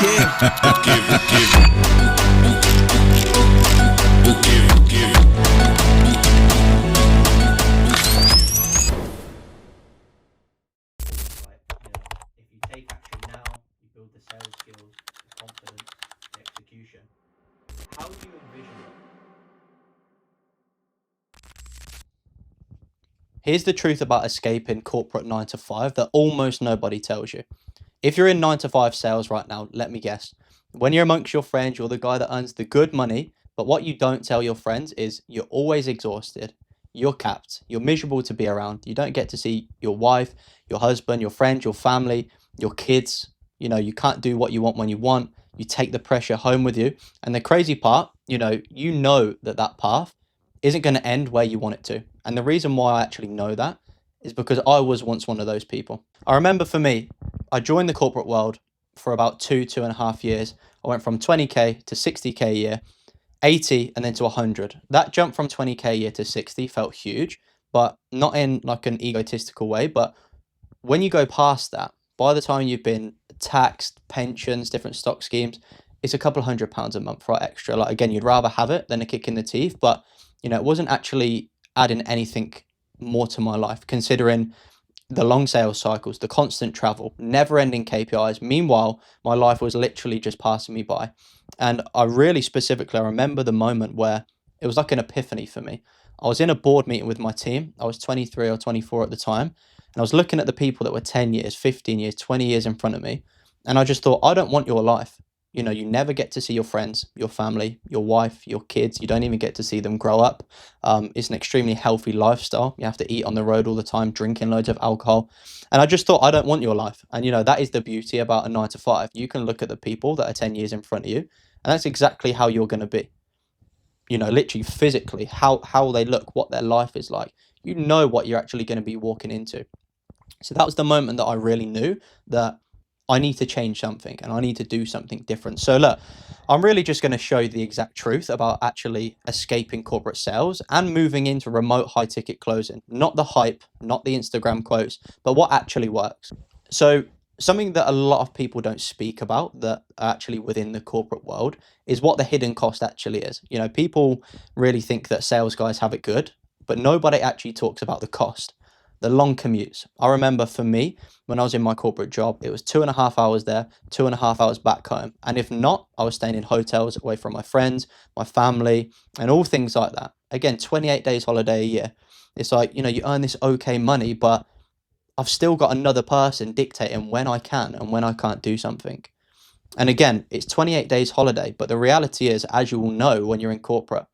If you take action now, you build the sales skills, the confidence, the execution. How do you envision it? Here's the truth about escaping corporate 9 to 5 that almost nobody tells you. If you're in 9 to 5 sales right now, let me guess. When you're amongst your friends, you're the guy that earns the good money, but what you don't tell your friends is you're always exhausted, you're capped, you're miserable to be around, you don't get to see your wife, your husband, your friends, your family, your kids. You can't do what you want when you want, you take the pressure home with you. And the crazy part, you know that path isn't going to end where you want it to. And the reason why I actually know that is because I was once one of those people. I remember for me, I joined the corporate world for about 2.5 years. I went from 20K to 60K a year, 80 and then to 100. That jump from 20K a year to 60 felt huge, but not in like an egotistical way. But when you go past that, by the time you've been taxed, pensions, different stock schemes, it's a couple £100 a month for extra. Like, again, you'd rather have it than a kick in the teeth, but it wasn't actually adding anything more to my life, considering the long sales cycles, the constant travel, never ending KPIs. Meanwhile, my life was literally just passing me by. And I remember the moment where it was like an epiphany for me. I was in a board meeting with my team. I was 23 or 24 at the time. And I was looking at the people that were 10 years, 15 years, 20 years in front of me. And I just thought, I don't want your life. You never get to see your friends, your family, your wife, your kids. You don't even get to see them grow up. It's an extremely healthy lifestyle. You have to eat on the road all the time, drinking loads of alcohol. And I just thought, I don't want your life. And, that is the beauty about a 9 to 5. You can look at the people that are 10 years in front of you, and that's exactly how you're going to be. Literally physically, how they look, what their life is like. You know what you're actually going to be walking into. So that was the moment that I really knew that I need to change something and I need to do something different. So look, I'm really just going to show you the exact truth about actually escaping corporate sales and moving into remote high ticket closing. Not the hype, not the Instagram quotes, but what actually works. So something that a lot of people don't speak about that are actually within the corporate world is what the hidden cost actually is. People really think that sales guys have it good, but nobody actually talks about the cost. The long commutes. I remember for me, when I was in my corporate job, it was 2.5 hours there, 2.5 hours back home. And if not, I was staying in hotels away from my friends, my family, and all things like that. Again, 28 days holiday a year. It's like, you earn this okay money, but I've still got another person dictating when I can and when I can't do something. And again, it's 28 days holiday, but the reality is, as you will know when you're in corporate,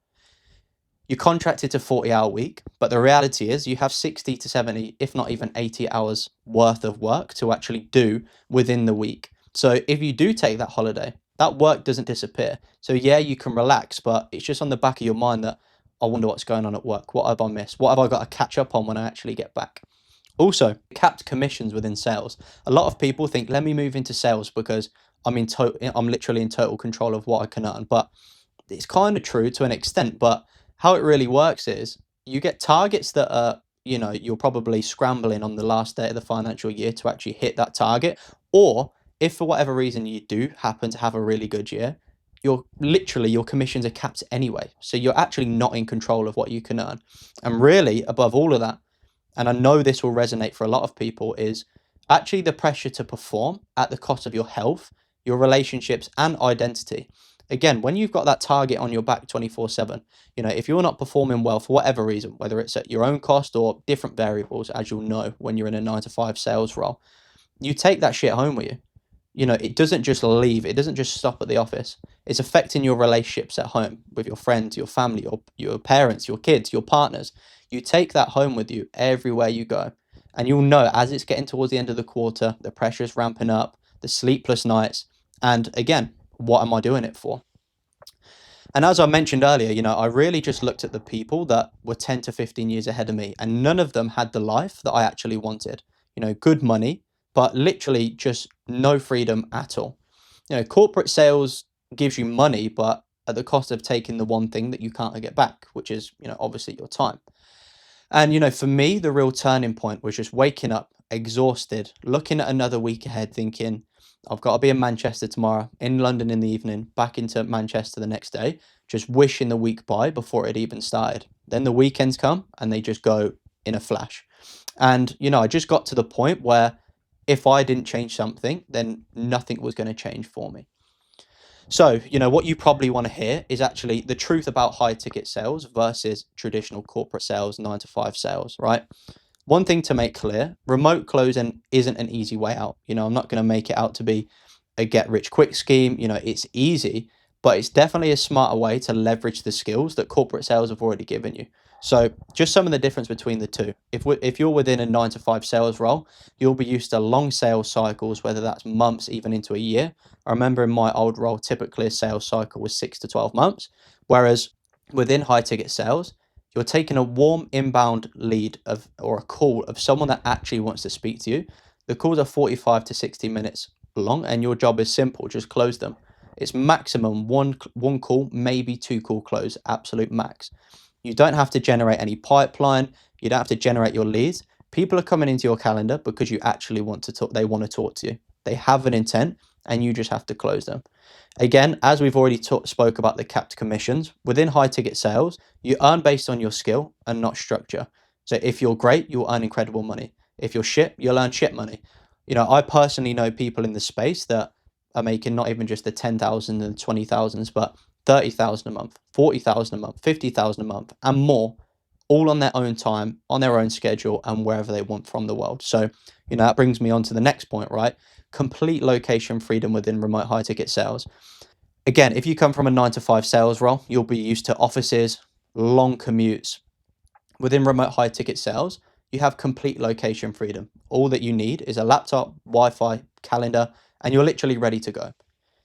you're contracted to 40-hour week, but the reality is you have 60 to 70, if not even 80 hours worth of work to actually do within the week. So if you do take that holiday, that work doesn't disappear. So yeah, you can relax, but it's just on the back of your mind that I wonder what's going on at work. What have I missed? What have I got to catch up on when I actually get back? Also, capped commissions within sales. A lot of people think, let me move into sales because I'm literally in total control of what I can earn. But it's kind of true to an extent, but how it really works is you get targets that are, you're probably scrambling on the last day of the financial year to actually hit that target. Or if for whatever reason you do happen to have a really good year, your commissions are capped anyway. So you're actually not in control of what you can earn. And really, above all of that, and I know this will resonate for a lot of people, is actually the pressure to perform at the cost of your health, your relationships, and identity. Again, when you've got that target on your back 24/7, if you're not performing well for whatever reason, whether it's at your own cost or different variables, as you'll know when you're in a 9 to 5 sales role, you take that shit home with you. It doesn't just leave. It doesn't just stop at the office. It's affecting your relationships at home with your friends, your family, your parents, your kids, your partners. You take that home with you everywhere you go. And you'll know as it's getting towards the end of the quarter, the pressure's ramping up, the sleepless nights. And again, what am I doing it for? And as I mentioned earlier, I really just looked at the people that were 10 to 15 years ahead of me, and none of them had the life that I actually wanted. Good money, but literally just no freedom at all. Corporate sales gives you money, but at the cost of taking the one thing that you can't get back, which is, obviously your time. And, for me, the real turning point was just waking up exhausted, looking at another week ahead, thinking, I've got to be in Manchester tomorrow, in London in the evening, back into Manchester the next day, just wishing the week by before it even started. Then the weekends come and they just go in a flash. And, you know, I just got to the point where if I didn't change something, then nothing was going to change for me. So, you know, what you probably want to hear is actually the truth about high ticket sales versus traditional corporate sales, 9 to 5 sales, right? One thing to make clear, remote closing isn't an easy way out. You know, I'm not going to make it out to be a get rich quick scheme. You know, it's easy, but it's definitely a smarter way to leverage the skills that corporate sales have already given you. So just some of the difference between the two. If you're within a 9 to 5 sales role, you'll be used to long sales cycles, whether that's months, even into a year. I remember in my old role, typically a sales cycle was 6 to 12 months. Whereas within high ticket sales, you're taking a warm inbound lead or a call of someone that actually wants to speak to you. The calls are 45 to 60 minutes long, and your job is simple, just close them. It's maximum one call, maybe 2 call close, absolute max. You don't have to generate any pipeline. You don't have to generate your leads. People are coming into your calendar because you actually want to talk. They want to talk to you. They have an intent and you just have to close them. Again, as we've already spoke about the capped commissions, within high ticket sales, you earn based on your skill and not structure. So if you're great, you'll earn incredible money. If you're shit, you'll earn shit money. You know, I personally know people in the space that are making not even just the 10,000 and 20,000s, but 30,000 a month, 40,000 a month, 50,000 a month, and more, all on their own time, on their own schedule, and wherever they want from the world. So, you know, that brings me on to the next point, right? Complete location freedom within remote high ticket sales. Again, if you come from a 9 to 5 sales role, you'll be used to offices, long commutes. Within remote high ticket sales, you have complete location freedom. All that you need is a laptop, Wi-Fi, calendar, and you're literally ready to go.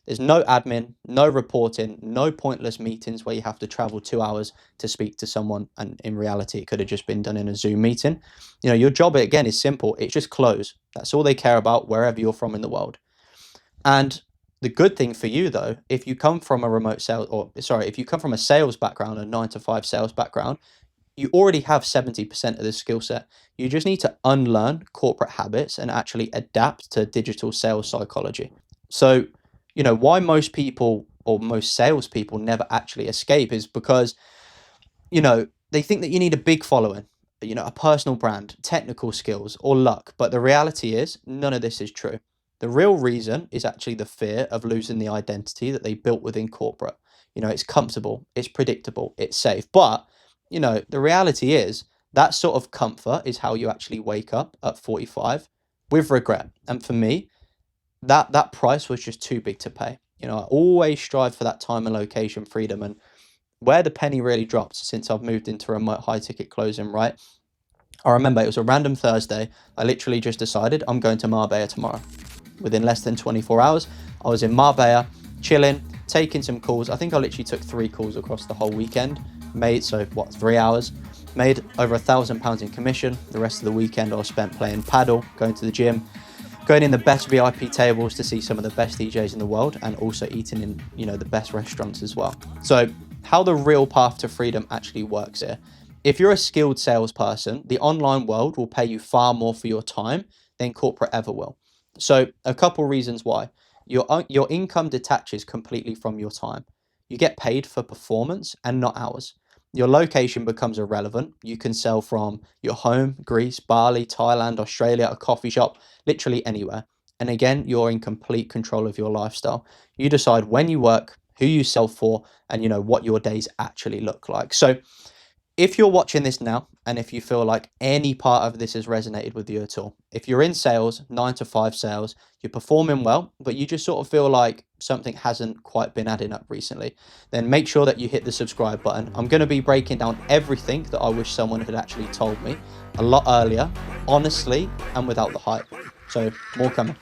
There's no admin, no reporting, no pointless meetings where you have to travel 2 hours to speak to someone. And in reality, it could have just been done in a Zoom meeting. You know, your job, again, is simple. It's just close. That's all they care about wherever you're from in the world. And the good thing for you, though, if you come from if you come from a sales background, a 9 to 5 sales background, you already have 70% of the skill set. You just need to unlearn corporate habits and actually adapt to digital sales psychology. So, you know, why most people or most salespeople never actually escape is because, you know, they think that you need a big following, you know, a personal brand, technical skills, or luck. But the reality is none of this is true. The real reason is actually the fear of losing the identity that they built within corporate. You know, it's comfortable, it's predictable, it's safe. But, you know, the reality is that sort of comfort is how you actually wake up at 45 with regret. And for me, that price was just too big to pay. You know, I always strive for that time and location freedom. And where the penny really dropped since I've moved into remote high ticket closing, right? I remember it was a random Thursday. I literally just decided I'm going to Marbella tomorrow. Within less than 24 hours, I was in Marbella, chilling, taking some calls. I think I literally took 3 calls across the whole weekend. Made 3 hours. Made over £1,000 in commission. The rest of the weekend I was spent playing paddle, going to the gym, going in the best VIP tables to see some of the best DJs in the world, and also eating in, you know, the best restaurants as well. So how the real path to freedom actually works here. If you're a skilled salesperson, the online world will pay you far more for your time than corporate ever will. So a couple reasons why. Your income detaches completely from your time. You get paid for performance and not hours. Your location becomes irrelevant. You can sell from your home, Greece, Bali, Thailand, Australia, a coffee shop, literally anywhere. And again, you're in complete control of your lifestyle. You decide when you work, who you sell for, and you know what your days actually look like. So if you're watching this now, and if you feel like any part of this has resonated with you at all, if you're in sales, 9 to 5 sales, you're performing well, but you just sort of feel like something hasn't quite been adding up recently, then make sure that you hit the subscribe button. I'm going to be breaking down everything that I wish someone had actually told me a lot earlier, honestly, and without the hype. So more coming.